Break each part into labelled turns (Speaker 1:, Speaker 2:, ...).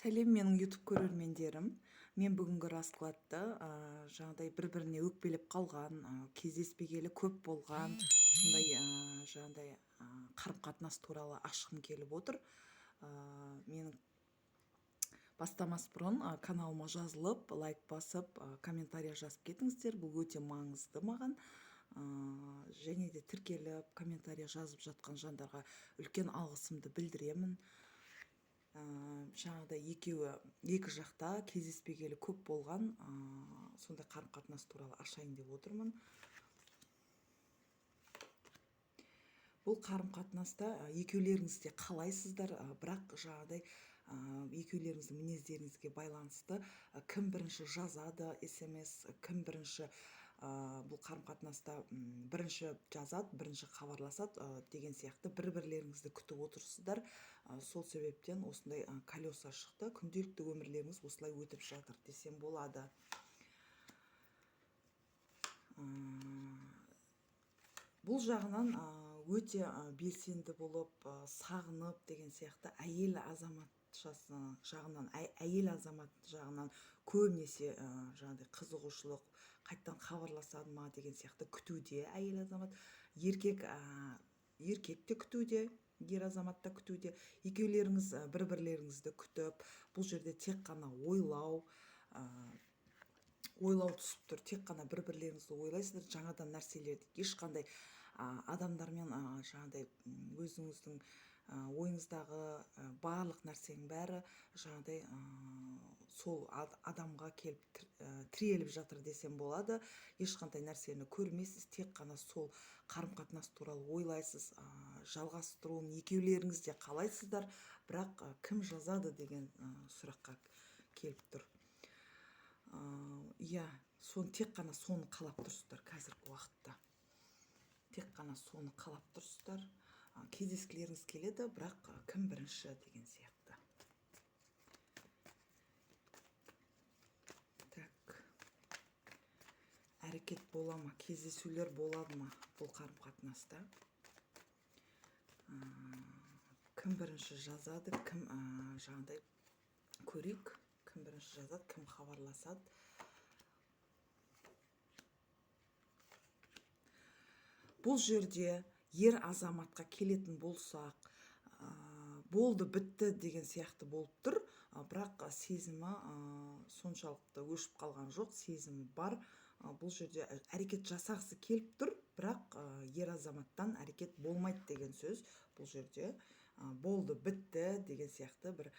Speaker 1: Сәлем менің YouTube көрермендерім. Мен бүгінгі раскладты жаңағыдай бір-біріне өкпелеп қалған, кездеспегелі көп болған, сондай жаңағыдай қарым-қатынас туралы ашқым келіп отыр. Менің бастамас бұрын каналыма жазылып, лайк басып, комментария жазып кетіңіздер. Бұл өте маңызды маған. Және де тіркеліп, комментария жазып жатқан жандарға үлкен алғысымды білдіремін. Жаңағыдай екі жақта кездеспегелі көп болған сондай қарым-қатынас туралы ашайын деп отырмын. Бұл қарым-қатынаста екеулеріңіз де қалайсыздар, бірақ жаңағыдай екеулеріңіздің мінездеріңізге байланысты кім бірінші жазады SMS, кім бірінші бұл қарым-қатынаста бірінші жазады, бірінші хабарласады деген сияқты бір-бірлеріңізді күтіп отырсыздар. Сол себептен осындай колеса шықты. Күнделікті өмірлеріңіз осылай өтіп жатыр десем болады. Бұл жағынан өте белсенді болып, сағынып деген сияқты әйел азамат жағынан көбінесе жаңағыдай қызығушылық, қайттан хабарласады ма деген сияқты күтуде әйел азамат. Еркек те күтуде, ер азамат та күтуде. Екеулеріңіз бір-бірлеріңізді күтіп, бұл жерде тек қана ойлау түсіп тұр. Тек қана бір-бірлеріңізді ойлайсыздар, жаңадан нәрселерді ешқандай адамдармен жаңағыдай өзіңіздің ойыңыздағы барлық нәрсенің бәрі жаңағыдай сол адамға келіп тіреліп жатыр десем болады. Ешқандай нәрсені көрмейсіз, тек қана сол қарым-қатынас туралы ойлайсыз. Жалғастыруын екеулеріңіз де қалайсыздар, бірақ кім жазады деген сұраққа келіп тұр. Тек қана соны қалап тұрсыздар қазіргі уақытта. Тек қана соны қалап тұрсыздар. Кездескілеріңіз келеді, бірақ кім бірінші деген сияқты. Так. Әрекет бола ма, кездесулер болады ма бұл қарым-қатынаста? Кім бірінші жазады, кім жаңағыдай көрейік, кім бірінші жазады, кім хабарласады. Бұл жерде ер азаматқа келетін болсақ, болды, бітті деген сияқты болып тұр, бірақ сезімі соншалықты өшіп қалған жоқ, сезімі бар. Бұл жерде әрекет жасағысы келіп тұр, бірақ ер азаматтан әрекет болмайды деген сөз. Бұл жерде болды, бітті деген сияқты, бір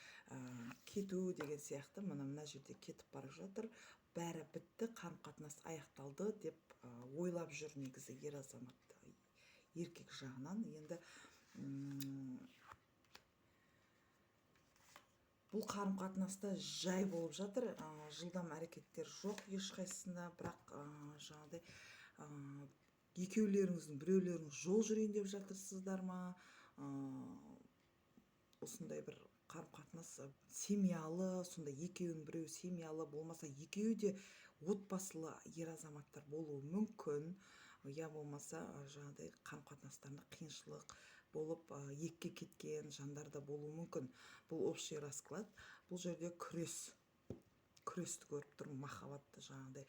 Speaker 1: кету деген сияқты, мына жерде кетіп бара жатыр. Бәрі бітті, қарым-қатынас аяқталды деп ойлап жүр негізі ер азамат, еркек жағынан. Енді бұл қарым-қатынаста жай болып жатыр, жылдам әрекеттер жоқ ешқайсысында, бірақ жаңағыдай екеулеріңіздің біреулеріңіз жол жүрейін деп жатырсыздар ма, осындай бір қарым-қатынас семьялы, сондай екеуінің біреу семьялы, болмаса екеуі де отбасылы ер азаматтар болуы мүмкін. Болмаса жаңағыдай қарым-қатынастарында қиыншылық болып екіге кеткен жандар да болуы мүмкін. Бұл общий расклад. Бұл жерде күресті көріп тұрмын, махаббатты, жаңағыдай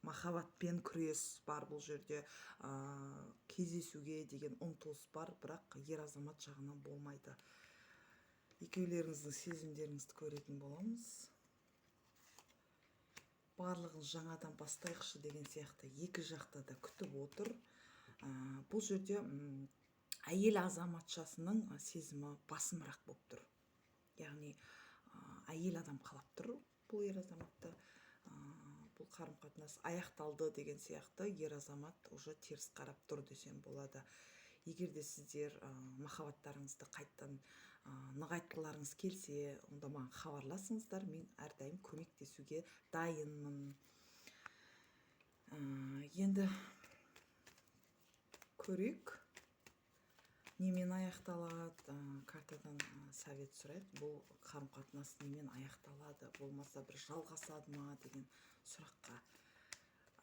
Speaker 1: махаббатпен күрес бар. Бұл жерде кездесуге деген ұмтылыс бар, бірақ ер азамат жағынан болмайды. Екеулеріңіздің сезімдеріңізді көретін боламыз. Барлығын жаңадан бастайықшы деген сияқты екі жақта да күтіп отыр. Бұл жерде әйел азаматшасының сезімі басымырақ болып тұр. Яғни әйел адам қалап тұр бұл ер азаматты. Бұл қарым-қатынас аяқталды деген сияқты ер азамат уже теріс қарап тұр десем болады. Егер де сіздер махаббаттарыңызды қайттан нығайтқыларыңыз келсе, онда маған хабарласыңыздар, мен әрдайым көмектесуге дайынмын. Енді көрейік, немен аяқталады, картадан совет сұрайық. Бұл қарым-қатынас немен аяқталады, болмаса бір жалғасады ма деген сұраққа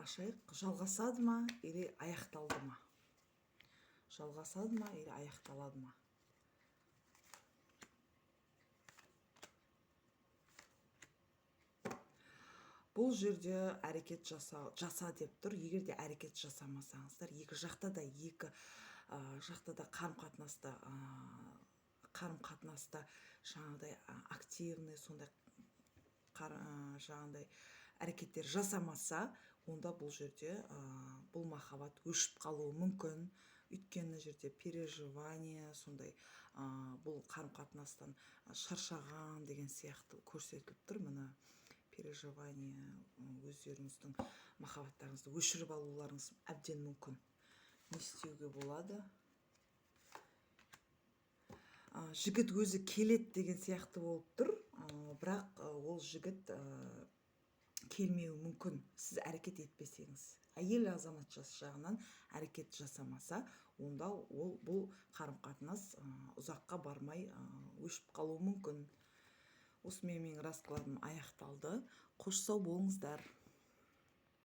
Speaker 1: ашайық. Жалғасады ма, или аяқталды ма? Жалғасады ма, или аяқталады ма? бұл жерде әрекет жаса деп тұр. Егер де әрекет жасамасаңыздар, екі жақта да қарым-қатынаста жаңағыдай активный сондай жаңағыдай әрекеттер жасамаса, онда бұл жерде бұл махаббат өшіп қалуы мүмкін. Өйткені жерде переживание, сондай бұл қарым-қатынастан шаршаған деген сияқты көрсетіліп тұр. Мына переживание, өздеріңіздің махаббаттарыңызды өшіріп алуларыңыз әбден мүмкін. Не істеуге болады? Жігіт өзі келет деген сияқты болып тұр, бірақ ол жігіт келмеуі мүмкін, сіз әрекет етпесеңіз. Әйел азаматшасы жағынан әрекет жасамаса, онда бұл қарым-қатынас ұзаққа бармай өшіп қалуы мүмкін. Осымен менің раскладым аяқталды. Қош сау болыңыздар.